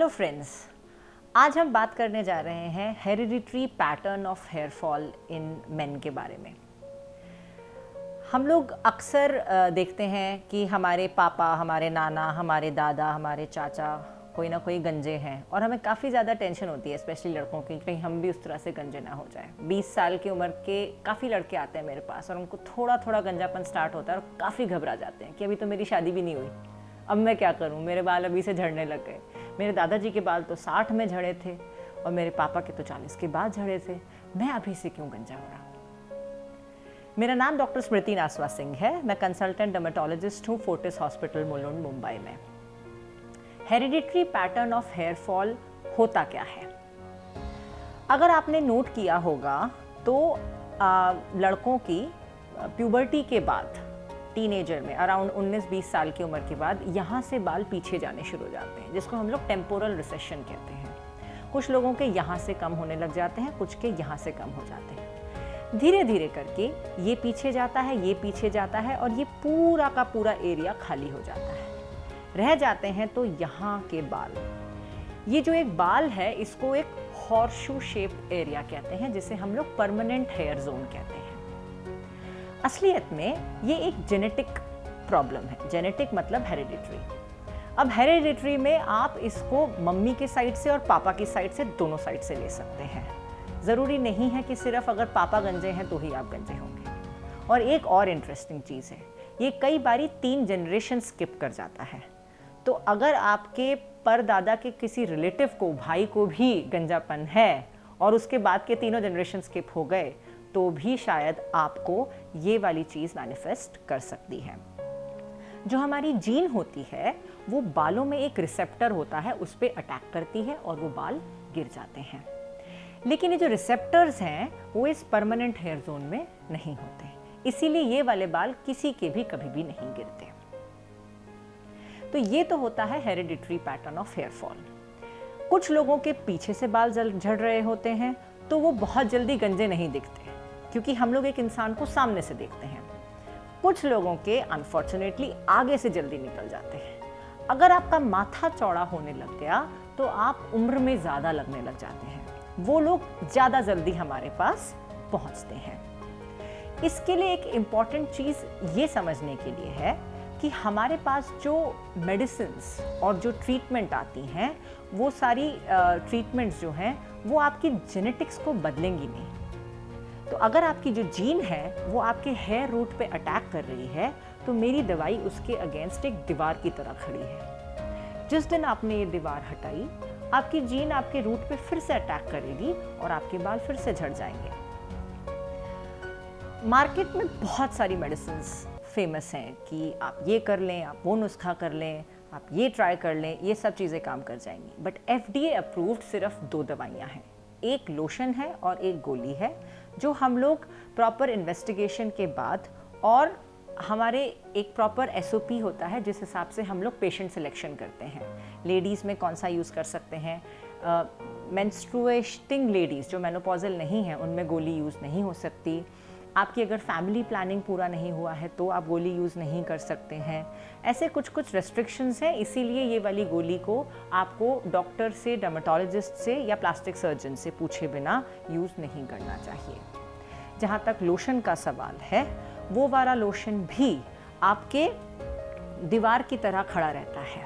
Hello friends, आज हम बात करने जा रहे हैं hereditary pattern of hair fall in men के बारे में। हम लोग अक्सर देखते हैं कि हमारे पापा, हमारे नाना, हमारे दादा, हमारे चाचा कोई ना कोई गंजे हैं और हमें काफ़ी ज़्यादा टेंशन होती है, स्पेशली लड़कों की, कहीं हम भी उस तरह से गंजे ना हो जाए। 20 साल की उम्र के काफ़ी लड़के आते हैं मेरे पास और उनको थोड़ा थोड़ा गंजापन स्टार्ट होता है और काफ़ी घबरा जाते हैं कि अभी तो मेरी शादी भी नहीं हुई, अब मैं क्या करूं, मेरे बाल अभी से झड़ने लग गए। मेरे दादाजी के बाल तो 60 में झड़े थे और मेरे पापा के तो 40 के बाद झड़े थे, मैं अभी से क्यों गंजा हो रहा। मेरा नाम डॉक्टर स्मृति नासवा सिंह है। मैं कंसल्टेंट डर्मेटोलॉजिस्ट हूँ फोर्टिस हॉस्पिटल मुलुंड, मुंबई में। Hereditary pattern of hair fall होता क्या है? अगर आपने नोट किया होगा तो लड़कों की प्यूबर्टी के बाद, टीनेजर में अराउंड 19-20 साल की उम्र के बाद यहाँ से बाल पीछे जाने शुरू हो जाते हैं, जिसको हम लोग टेम्पोरल रिसेशन कहते हैं। कुछ लोगों के यहाँ से कम होने लग जाते हैं, कुछ के यहाँ से कम हो जाते हैं। धीरे धीरे करके ये पीछे जाता है, ये पीछे जाता है और ये पूरा का पूरा एरिया खाली हो जाता है। रह जाते हैं तो यहाँ के बाल। ये जो एक बाल है इसको एक हॉर्सशू शेप एरिया कहते हैं, जिसे हम लोग परमानेंट हेयर जोन कहते हैं। असलियत में ये एक जेनेटिक प्रॉब्लम है। जेनेटिक मतलब हेरिडिटरी। अब हेरिडिटरी में आप इसको मम्मी के साइड से और पापा की साइड से, दोनों साइड से ले सकते हैं। ज़रूरी नहीं है कि सिर्फ अगर पापा गंजे हैं तो ही आप गंजे होंगे। और एक और इंटरेस्टिंग चीज़ है, ये कई बारी 3 जनरेशन स्किप कर जाता है। तो अगर आपके परदादा के किसी रिलेटिव को, भाई को भी गंजापन है और उसके बाद के तीनों जनरेशन स्किप हो गए, तो भी शायद आपको ये वाली चीज़ मैनिफेस्ट कर सकती है। जो हमारी जीन होती है वो बालों में एक रिसेप्टर होता है, उस पर अटैक करती है और वो बाल गिर जाते हैं। लेकिन ये जो रिसेप्टर्स हैं वो इस परमानेंट हेयर जोन में नहीं होते, इसीलिए ये वाले बाल किसी के भी कभी भी नहीं गिरते। तो ये तो होता है hereditary pattern of hair fall. कुछ लोगों के पीछे से बाल झड़ रहे होते हैं तो वो बहुत जल्दी गंजे नहीं दिखते, क्योंकि हम लोग एक इंसान को सामने से देखते हैं। कुछ लोगों के अनफॉर्चुनेटली आगे से जल्दी निकल जाते हैं। अगर आपका माथा चौड़ा होने लग गया तो आप उम्र में ज़्यादा लगने लग जाते हैं। वो लोग ज़्यादा जल्दी हमारे पास पहुंचते हैं। इसके लिए एक इम्पॉर्टेंट चीज़ ये समझने के लिए है कि हमारे पास जो मेडिसिन्स और जो ट्रीटमेंट आती हैं, वो सारी ट्रीटमेंट्स जो हैं वो आपकी जेनेटिक्स को बदलेंगी नहीं। तो अगर आपकी जो जीन है वो आपके हेयर रूट पे अटैक कर रही है, तो मेरी दवाई उसके अगेंस्ट एक दीवार की तरह खड़ी है। जिस दिन आपने ये दीवार हटाई, आपकी जीन आपके रूट पे फिर से अटैक करेगी और आपके बाल फिर से झड़ जाएंगे। मार्केट में बहुत सारी मेडिसिन्स फेमस हैं कि आप ये कर लें, आप वो नुस्खा कर लें, आप ये ट्राई कर लें, ये सब चीज़ें काम कर जाएंगी। बट FDA अप्रूव्ड सिर्फ 2 दवाइयाँ हैं, एक लोशन है और एक गोली है, जो हम लोग प्रॉपर इन्वेस्टिगेशन के बाद और हमारे एक प्रॉपर SOP होता है जिस हिसाब से हम लोग पेशेंट सिलेक्शन करते हैं। लेडीज़ में कौन सा यूज़ कर सकते हैं, मेंस्ट्रुएटिंग लेडीज़ जो मेनोपॉजल नहीं हैं उनमें गोली यूज़ नहीं हो सकती। आपकी अगर फैमिली प्लानिंग पूरा नहीं हुआ है तो आप गोली यूज़ नहीं कर सकते हैं। ऐसे कुछ रेस्ट्रिक्शंस हैं, इसीलिए ये वाली गोली को आपको डॉक्टर से, डर्मेटोलॉजिस्ट से या प्लास्टिक सर्जन से पूछे बिना यूज़ नहीं करना चाहिए। जहाँ तक लोशन का सवाल है, वो वाला लोशन भी आपके दीवार की तरह खड़ा रहता है,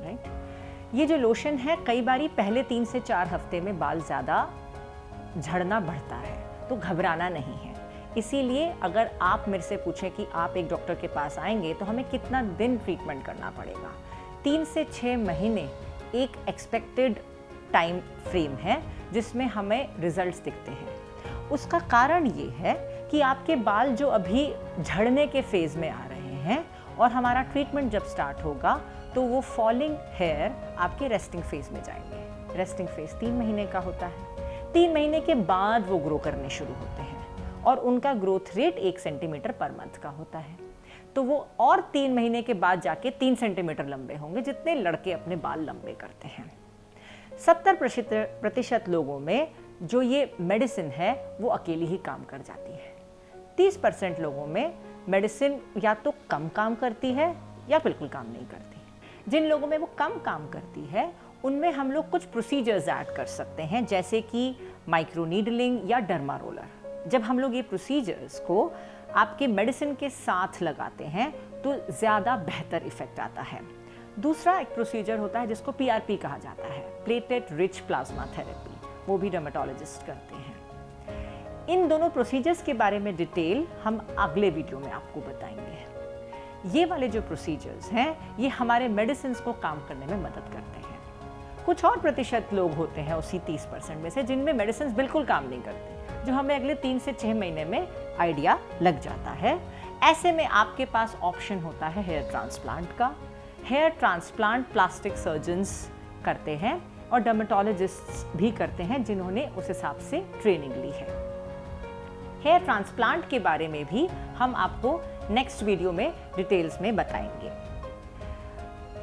राइट। ये जो लोशन है, कई बारी पहले 3 से 4 हफ्ते में बाल ज़्यादा झड़ना बढ़ता है, तो घबराना नहीं है। इसीलिए अगर आप मेरे से पूछें कि आप एक डॉक्टर के पास आएंगे तो हमें कितना दिन ट्रीटमेंट करना पड़ेगा, 3 से 6 महीने एक एक्सपेक्टेड टाइम फ्रेम है जिसमें हमें रिजल्ट्स दिखते हैं। उसका कारण ये है कि आपके बाल जो अभी झड़ने के फेज़ में आ रहे हैं और हमारा ट्रीटमेंट जब स्टार्ट होगा तो वो फॉलिंग हेयर आपके रेस्टिंग फेज़ में जाएंगे। रेस्टिंग फेज़ 3 महीने का होता है। 3 महीने के बाद वो ग्रो करने शुरू होते हैं और उनका growth rate 1 centimetre per month का होता है। तो वो और 3 महीने के बाद जाके 3 सेंटीमीटर लंबे होंगे, जितने लड़के अपने बाल लंबे करते हैं। 70% लोगों में जो ये मेडिसिन है वो अकेली ही काम कर जाती है। 30% लोगों में मेडिसिन या तो कम काम करती है या बिल्कुल काम नहीं करती। जिन लोगों में वो कम काम करती है उनमें हम लोग कुछ प्रोसीजर्स ऐड कर सकते हैं, जैसे कि माइक्रो नीडलिंग या डर्मा रोलर। जब हम लोग ये प्रोसीजर्स को आपके मेडिसिन के साथ लगाते हैं तो ज़्यादा बेहतर इफेक्ट आता है। दूसरा एक प्रोसीजर होता है जिसको PRP कहा जाता है, प्लेटलेट रिच प्लाज्मा थेरेपी, वो भी डर्मेटोलॉजिस्ट करते हैं। इन दोनों प्रोसीजर्स के बारे में डिटेल हम अगले वीडियो में आपको बताएंगे। ये वाले जो प्रोसीजर्स हैं ये हमारे मेडिसिन को काम करने में मदद करते हैं। कुछ और प्रतिशत लोग होते हैं उसी 30% में से जिनमें मेडिसिन बिल्कुल काम नहीं करते, जो हमें अगले 3 से 6 महीने में आइडिया लग जाता है। ऐसे में आपके पास ऑप्शन होता है हेयर ट्रांसप्लांट का। हेयर ट्रांसप्लांट प्लास्टिक सर्जन्स करते हैं और डर्मेटोलॉजिस्ट भी करते हैं जिन्होंने उस हिसाब से ट्रेनिंग ली है। हेयर ट्रांसप्लांट के बारे में भी हम आपको नेक्स्ट वीडियो में डिटेल्स में बताएंगे।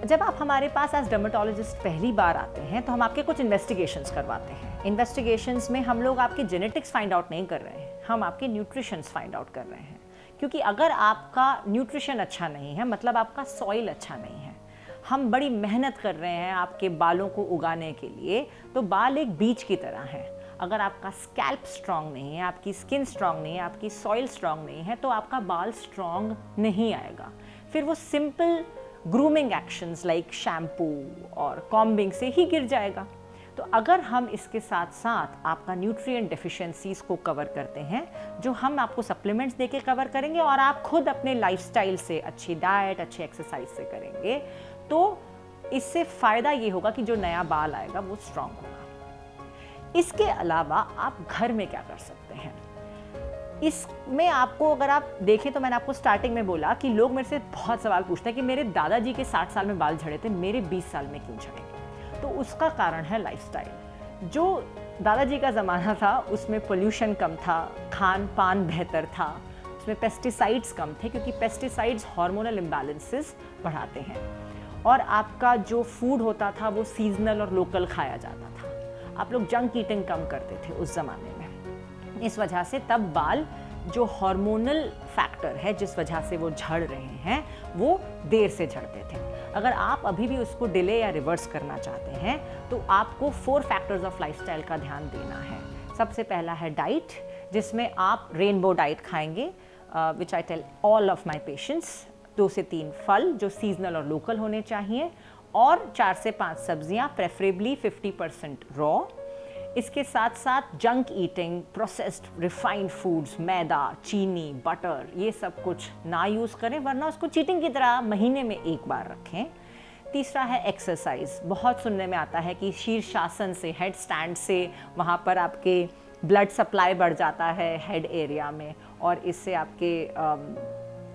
जब आप हमारे पास एज डर्मेटोलॉजिस्ट पहली बार आते हैं तो हम आपके कुछ इन्वेस्टिगेशंस करवाते हैं। इन्वेस्टिगेशंस में हम लोग आपके जेनेटिक्स फाइंड आउट नहीं कर रहे हैं, हम आपके न्यूट्रिशंस फाइंड आउट कर रहे हैं। क्योंकि अगर आपका न्यूट्रिशन अच्छा नहीं है, मतलब आपका सॉइल अच्छा नहीं है, हम बड़ी मेहनत कर रहे हैं आपके बालों को उगाने के लिए, तो बाल एक बीज की तरह है। अगर आपका स्कैल्प स्ट्रांग नहीं है, आपकी स्किन स्ट्रांग नहीं है, आपकी सॉइल स्ट्रांग नहीं है, तो आपका बाल स्ट्रांग नहीं आएगा। फिर वो simple grooming actions like shampoo और कॉम्बिंग से ही गिर जाएगा। तो अगर हम इसके साथ साथ आपका न्यूट्रिएंट डेफिशिएंसीज को कवर करते हैं, जो हम आपको सप्लीमेंट्स देके कवर करेंगे और आप खुद अपने लाइफस्टाइल से, अच्छी डाइट, अच्छी एक्सरसाइज से करेंगे, तो इससे फ़ायदा ये होगा कि जो नया बाल आएगा वो स्ट्रांग होगा। इसके अलावा आप घर में क्या कर सकते हैं, इसमें आपको अगर आप देखें तो मैंने आपको स्टार्टिंग में बोला कि लोग मेरे से बहुत सवाल पूछते हैं कि मेरे दादाजी के 60 साल में बाल झड़े थे, मेरे 20 साल में क्यों झड़े? तो उसका कारण है लाइफस्टाइल। जो दादाजी का ज़माना था उसमें पोल्यूशन कम था, खान पान बेहतर था, उसमें पेस्टिसाइड्स कम थे, क्योंकि पेस्टिसाइड्स हार्मोनल इम्बैलेंसेस बढ़ाते हैं, और आपका जो फूड होता था वो सीजनल और लोकल खाया जाता था। आप लोग जंक ईटिंग कम करते थे उस ज़माने में। इस वजह से तब बाल जो हार्मोनल फैक्टर है जिस वजह से वो झड़ रहे हैं वो देर से झड़ते थे। अगर आप अभी भी उसको डिले या रिवर्स करना चाहते हैं तो आपको 4 फैक्टर्स ऑफ लाइफस्टाइल का ध्यान देना है। सबसे पहला है डाइट, जिसमें आप रेनबो डाइट खाएंगे, which I tell all of my patients. 2 से 3 फल जो सीजनल और लोकल होने चाहिए, और 4 से 5 सब्जियां, प्रेफरेबली 50% रॉ। इसके साथ साथ junk eating, processed refined foods, मैदा, चीनी, बटर, ये सब कुछ ना यूज़ करें, वरना उसको चीटिंग की तरह महीने में एक बार रखें। तीसरा है एक्सरसाइज। बहुत सुनने में आता है कि शीर्षासन से, हेड स्टैंड से वहाँ पर आपके ब्लड सप्लाई बढ़ जाता है हेड एरिया में, और इससे आपके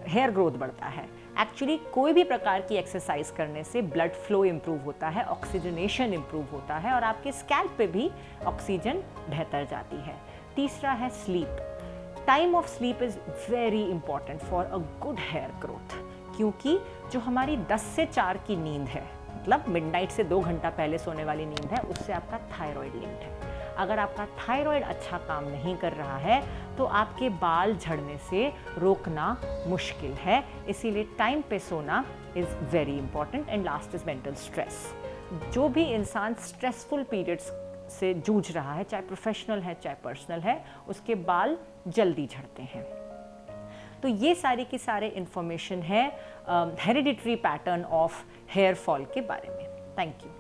हेयर ग्रोथ बढ़ता है। एक्चुअली कोई भी प्रकार की एक्सरसाइज करने से ब्लड फ्लो इम्प्रूव होता है, ऑक्सीजनेशन इम्प्रूव होता है, और आपके स्कैल्प पे भी ऑक्सीजन बेहतर जाती है। तीसरा है sleep. Time of sleep is very important for a good hair growth, क्योंकि जो हमारी 10 से 4 की नींद है, मतलब मिडनाइट से 2 घंटा पहले सोने वाली नींद है, उससे आपका थायराइड लिंक्ड है। अगर आपका थायराइड अच्छा काम नहीं कर रहा है तो आपके बाल झड़ने से रोकना मुश्किल है। इसीलिए टाइम पे सोना is very important. And last is mental stress. जो भी इंसान स्ट्रेसफुल पीरियड्स से जूझ रहा है, चाहे प्रोफेशनल है चाहे पर्सनल है, उसके बाल जल्दी झड़ते हैं। तो ये सारी की सारे इंफॉर्मेशन है hereditary pattern of hair fall के बारे में। Thank you.